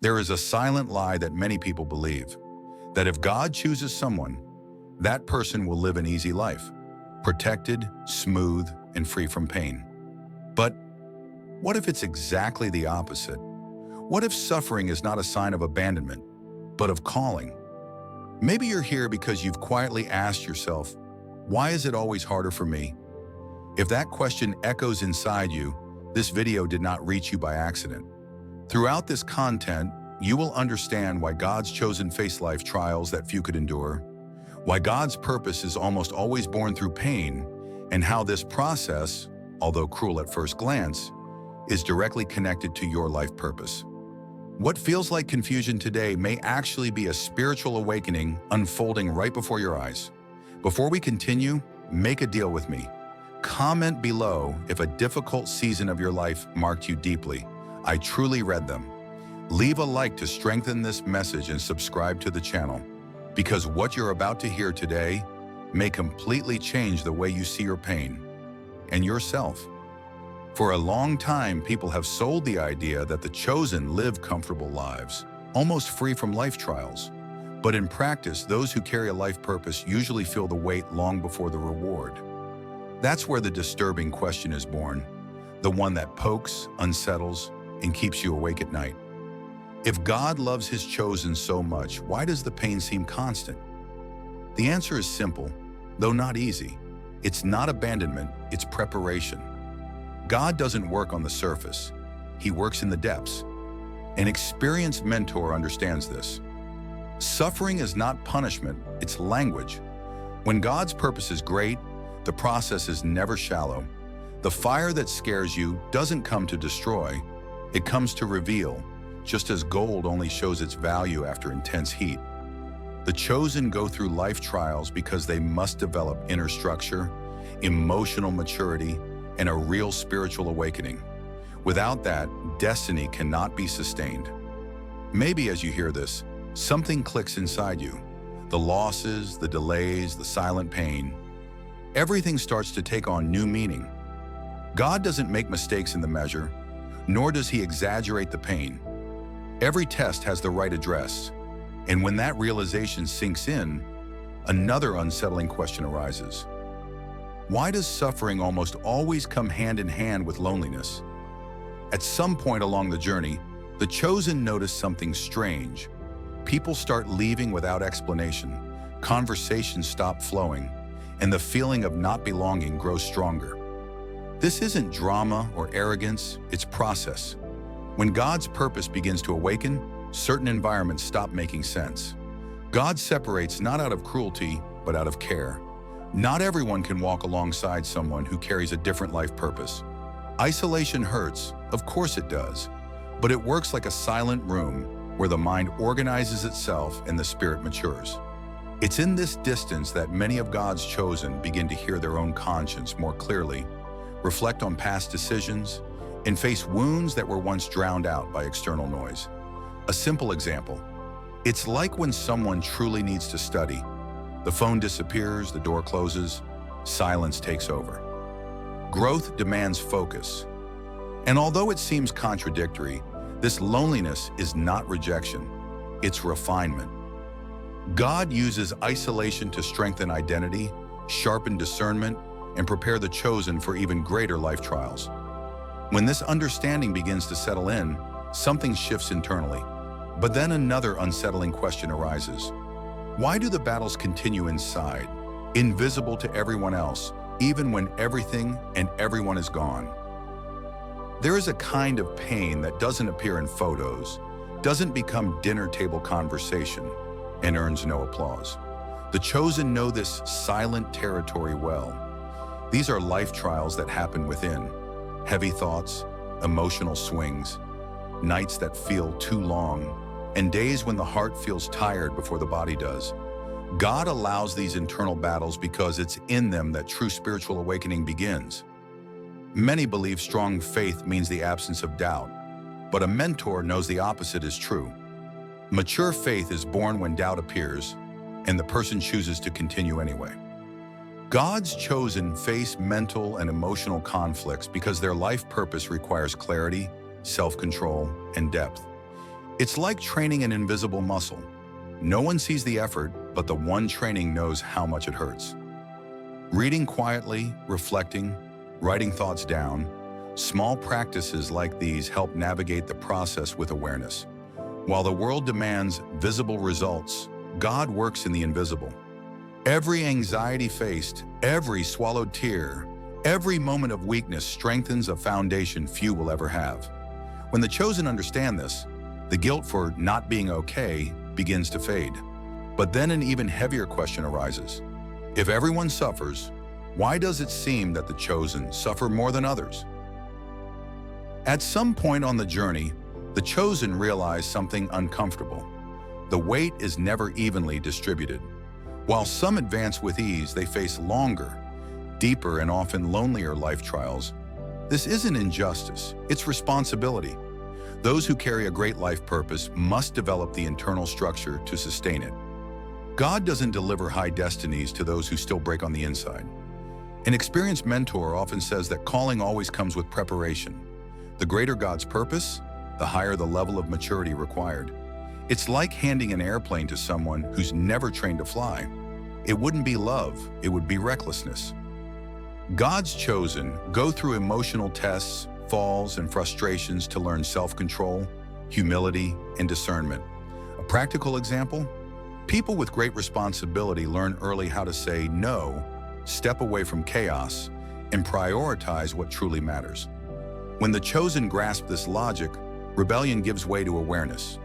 There is a silent lie that many people believe, that if God chooses someone, that person will live an easy life, protected, smooth, and free from pain. But what if it's exactly the opposite? What if suffering is not a sign of abandonment, but of calling? Maybe you're here because you've quietly asked yourself, why is it always harder for me? If that question echoes inside you, this video did not reach you by accident. Throughout this content, you will understand why God's chosen face life trials that few could endure, why God's purpose is almost always born through pain, and how this process, although cruel at first glance, is directly connected to your life purpose. What feels like confusion today may actually be a spiritual awakening unfolding right before your eyes. Before we continue, make a deal with me. Comment below if a difficult season of your life marked you deeply. I truly read them. Leave a like to strengthen this message and subscribe to the channel, because what you're about to hear today may completely change the way you see your pain and yourself. For a long time, people have sold the idea that the chosen live comfortable lives, almost free from life trials. But in practice, those who carry a life purpose usually feel the weight long before the reward. That's where the disturbing question is born, the one that pokes, unsettles, and keeps you awake at night. If God loves His chosen so much, why does the pain seem constant? The answer is simple, though not easy. It's not abandonment, it's preparation. God doesn't work on the surface. He works in the depths. An experienced mentor understands this. Suffering is not punishment, it's language. When God's purpose is great, the process is never shallow. The fire that scares you doesn't come to destroy, it comes to reveal, just as gold only shows its value after intense heat. The chosen go through life trials because they must develop inner structure, emotional maturity, and a real spiritual awakening. Without that, destiny cannot be sustained. Maybe as you hear this, something clicks inside you. The losses, the delays, the silent pain. Everything starts to take on new meaning. God doesn't make mistakes in the measure, nor does He exaggerate the pain. Every test has the right address, and when that realization sinks in, another unsettling question arises. Why does suffering almost always come hand in hand with loneliness? At some point along the journey, the chosen notice something strange. People start leaving without explanation, conversations stop flowing, and the feeling of not belonging grows stronger. This isn't drama or arrogance, it's process. When God's purpose begins to awaken, certain environments stop making sense. God separates not out of cruelty, but out of care. Not everyone can walk alongside someone who carries a different life purpose. Isolation hurts, of course it does, but it works like a silent room where the mind organizes itself and the spirit matures. It's in this distance that many of God's chosen begin to hear their own conscience more clearly, reflect on past decisions, and face wounds that were once drowned out by external noise. A simple example. It's like when someone truly needs to study. The phone disappears, the door closes, silence takes over. Growth demands focus. And although it seems contradictory, this loneliness is not rejection, it's refinement. God uses isolation to strengthen identity, sharpen discernment, and prepare the chosen for even greater life trials. When this understanding begins to settle in, something shifts internally. But then another unsettling question arises. Why do the battles continue inside, invisible to everyone else, even when everything and everyone is gone? There is a kind of pain that doesn't appear in photos, doesn't become dinner table conversation, and earns no applause. The chosen know this silent territory well. These are life trials that happen within. Heavy thoughts, emotional swings, nights that feel too long, and days when the heart feels tired before the body does. God allows these internal battles because it's in them that true spiritual awakening begins. Many believe strong faith means the absence of doubt, but a mentor knows the opposite is true. Mature faith is born when doubt appears, and the person chooses to continue anyway. God's chosen face mental and emotional conflicts because their life purpose requires clarity, self-control, and depth. It's like training an invisible muscle. No one sees the effort, but the one training knows how much it hurts. Reading quietly, reflecting, writing thoughts down, small practices like these help navigate the process with awareness. While the world demands visible results, God works in the invisible. Every anxiety faced, every swallowed tear, every moment of weakness strengthens a foundation few will ever have. When the chosen understand this, the guilt for not being okay begins to fade. But then an even heavier question arises. If everyone suffers, why does it seem that the chosen suffer more than others? At some point on the journey, the chosen realize something uncomfortable. The weight is never evenly distributed. While some advance with ease, they face longer, deeper, and often lonelier life trials. This isn't injustice, it's responsibility. Those who carry a great life purpose must develop the internal structure to sustain it. God doesn't deliver high destinies to those who still break on the inside. An experienced mentor often says that calling always comes with preparation. The greater God's purpose, the higher the level of maturity required. It's like handing an airplane to someone who's never trained to fly. It wouldn't be love, it would be recklessness. God's chosen go through emotional tests, falls, and frustrations to learn self-control, humility, and discernment. A practical example? People with great responsibility learn early how to say no, step away from chaos, and prioritize what truly matters. When the chosen grasp this logic, rebellion gives way to awareness.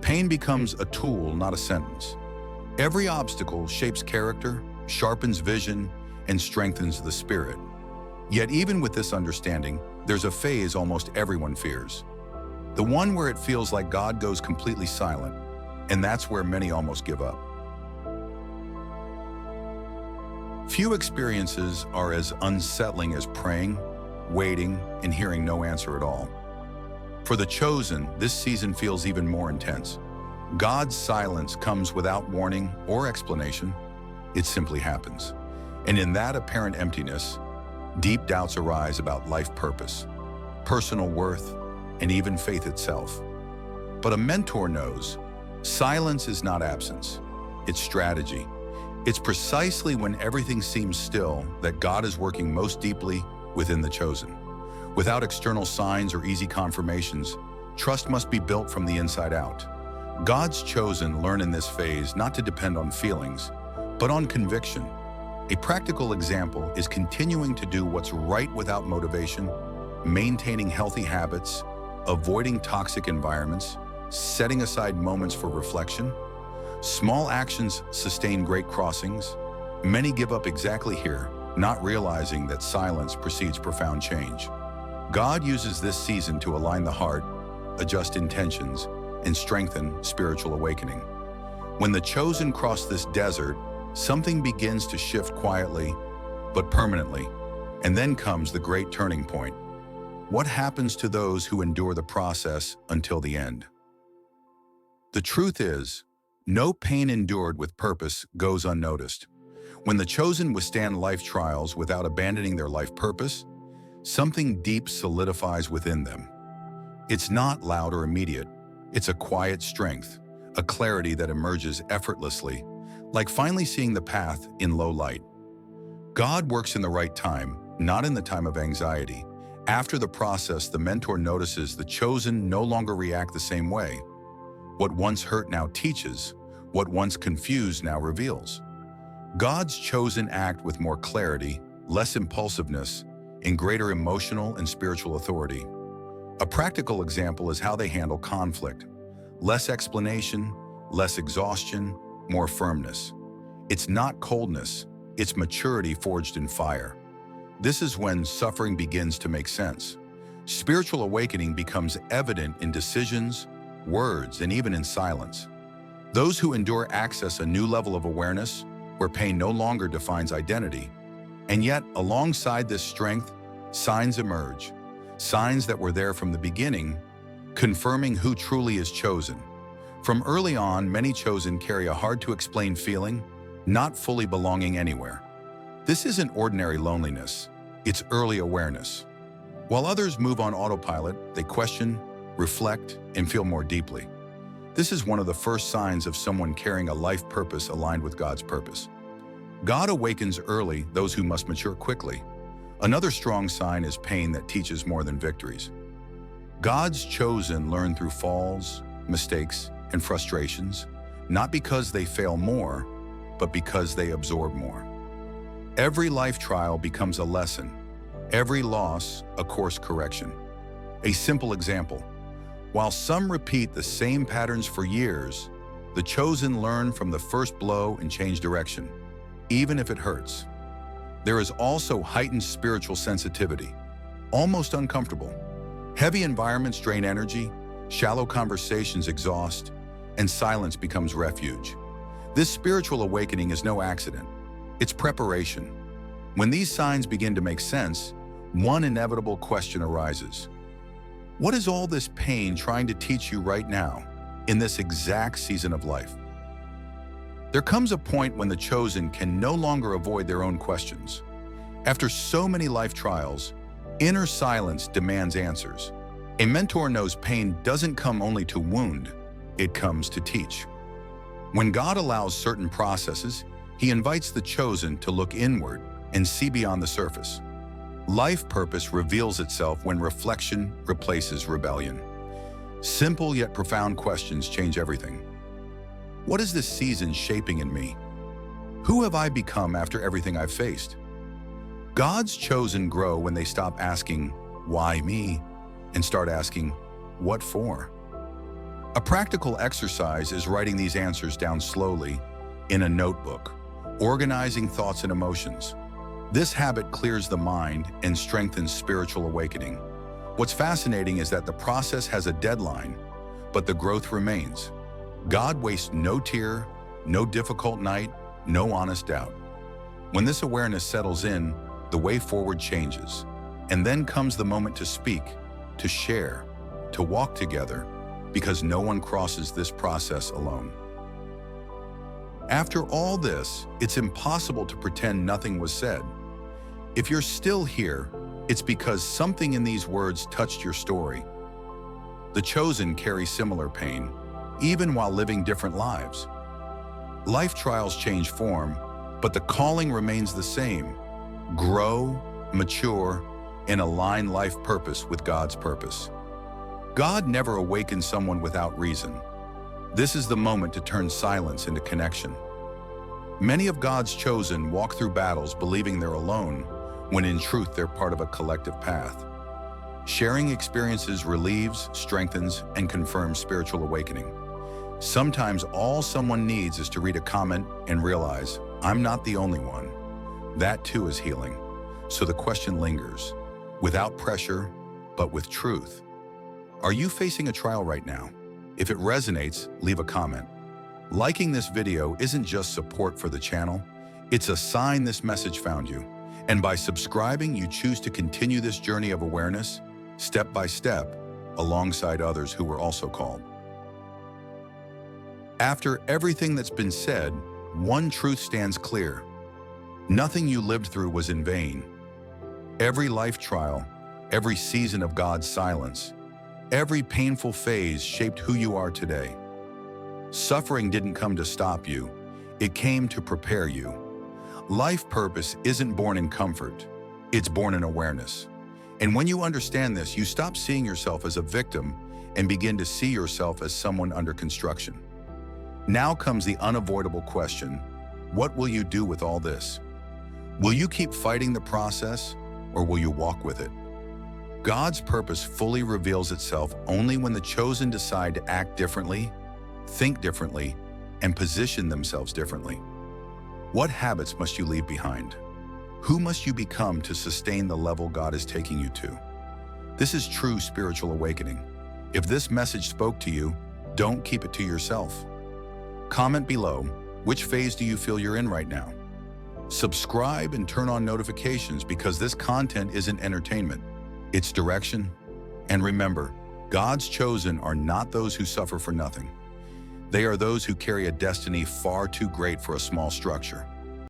Pain becomes a tool, not a sentence. Every obstacle shapes character, sharpens vision, and strengthens the spirit. Yet even with this understanding, there's a phase almost everyone fears. The one where it feels like God goes completely silent, and that's where many almost give up. Few experiences are as unsettling as praying, waiting, and hearing no answer at all. For the chosen, this season feels even more intense. God's silence comes without warning or explanation. It simply happens. And in that apparent emptiness, deep doubts arise about life purpose, personal worth, and even faith itself. But a mentor knows silence is not absence, it's strategy. It's precisely when everything seems still that God is working most deeply within the chosen. Without external signs or easy confirmations, trust must be built from the inside out. God's chosen learn in this phase not to depend on feelings, but on conviction. A practical example is continuing to do what's right without motivation, maintaining healthy habits, avoiding toxic environments, setting aside moments for reflection. Small actions sustain great crossings. Many give up exactly here, not realizing that silence precedes profound change. God uses this season to align the heart, adjust intentions, and strengthen spiritual awakening. When the chosen cross this desert, something begins to shift quietly, but permanently. And then comes the great turning point. What happens to those who endure the process until the end? The truth is, no pain endured with purpose goes unnoticed. When the chosen withstand life trials without abandoning their life purpose, something deep solidifies within them. It's not loud or immediate. It's a quiet strength, a clarity that emerges effortlessly, like finally seeing the path in low light. God works in the right time, not in the time of anxiety. After the process, the mentor notices the chosen no longer react the same way. What once hurt now teaches, what once confused now reveals. God's chosen act with more clarity, less impulsiveness, and greater emotional and spiritual authority. A practical example is how they handle conflict. Less explanation, less exhaustion, more firmness. It's not coldness, it's maturity forged in fire. This is when suffering begins to make sense. Spiritual awakening becomes evident in decisions, words, and even in silence. Those who endure access a new level of awareness where pain no longer defines identity. And yet, alongside this strength, signs emerge. Signs that were there from the beginning, confirming who truly is chosen. From early on, many chosen carry a hard-to-explain feeling, not fully belonging anywhere. This isn't ordinary loneliness, it's early awareness. While others move on autopilot, they question, reflect, and feel more deeply. This is one of the first signs of someone carrying a life purpose aligned with God's purpose. God awakens early those who must mature quickly. Another strong sign is pain that teaches more than victories. God's chosen learn through falls, mistakes, and frustrations, not because they fail more, but because they absorb more. Every life trial becomes a lesson, every loss a course correction. A simple example: while some repeat the same patterns for years, the chosen learn from the first blow and change direction, even if it hurts. There is also heightened spiritual sensitivity, almost uncomfortable. Heavy environments drain energy, shallow conversations exhaust, and silence becomes refuge. This spiritual awakening is no accident. It's preparation. When these signs begin to make sense, one inevitable question arises. What is all this pain trying to teach you right now, in this exact season of life? There comes a point when the chosen can no longer avoid their own questions. After so many life trials, inner silence demands answers. A mentor knows pain doesn't come only to wound, it comes to teach. When God allows certain processes, He invites the chosen to look inward and see beyond the surface. Life purpose reveals itself when reflection replaces rebellion. Simple yet profound questions change everything. What is this season shaping in me? Who have I become after everything I've faced? God's chosen grow when they stop asking, "Why me?" and start asking, "What for?" A practical exercise is writing these answers down slowly in a notebook, organizing thoughts and emotions. This habit clears the mind and strengthens spiritual awakening. What's fascinating is that the process has a deadline, but the growth remains. God wastes no tear, no difficult night, no honest doubt. When this awareness settles in, the way forward changes. And then comes the moment to speak, to share, to walk together, because no one crosses this process alone. After all this, it's impossible to pretend nothing was said. If you're still here, it's because something in these words touched your story. The chosen carry similar pain, even while living different lives. Life trials change form, but the calling remains the same: grow, mature, and align life purpose with God's purpose. God never awakens someone without reason. This is the moment to turn silence into connection. Many of God's chosen walk through battles believing they're alone, when in truth they're part of a collective path. Sharing experiences relieves, strengthens, and confirms spiritual awakening. Sometimes all someone needs is to read a comment and realize, I'm not the only one. That too is healing. So the question lingers, without pressure, but with truth. Are you facing a trial right now? If it resonates, leave a comment. Liking this video isn't just support for the channel, it's a sign this message found you. And by subscribing, you choose to continue this journey of awareness, step by step, alongside others who were also called. After everything that's been said, one truth stands clear. Nothing you lived through was in vain. Every life trial, every season of God's silence, every painful phase shaped who you are today. Suffering didn't come to stop you, it came to prepare you. Life purpose isn't born in comfort, it's born in awareness. And when you understand this, you stop seeing yourself as a victim and begin to see yourself as someone under construction. Now comes the unavoidable question, what will you do with all this? Will you keep fighting the process, or will you walk with it? God's purpose fully reveals itself only when the chosen decide to act differently, think differently, and position themselves differently. What habits must you leave behind? Who must you become to sustain the level God is taking you to? This is true spiritual awakening. If this message spoke to you, don't keep it to yourself. Comment below, which phase do you feel you're in right now? Subscribe and turn on notifications because this content isn't entertainment, it's direction. And remember, God's chosen are not those who suffer for nothing. They are those who carry a destiny far too great for a small structure.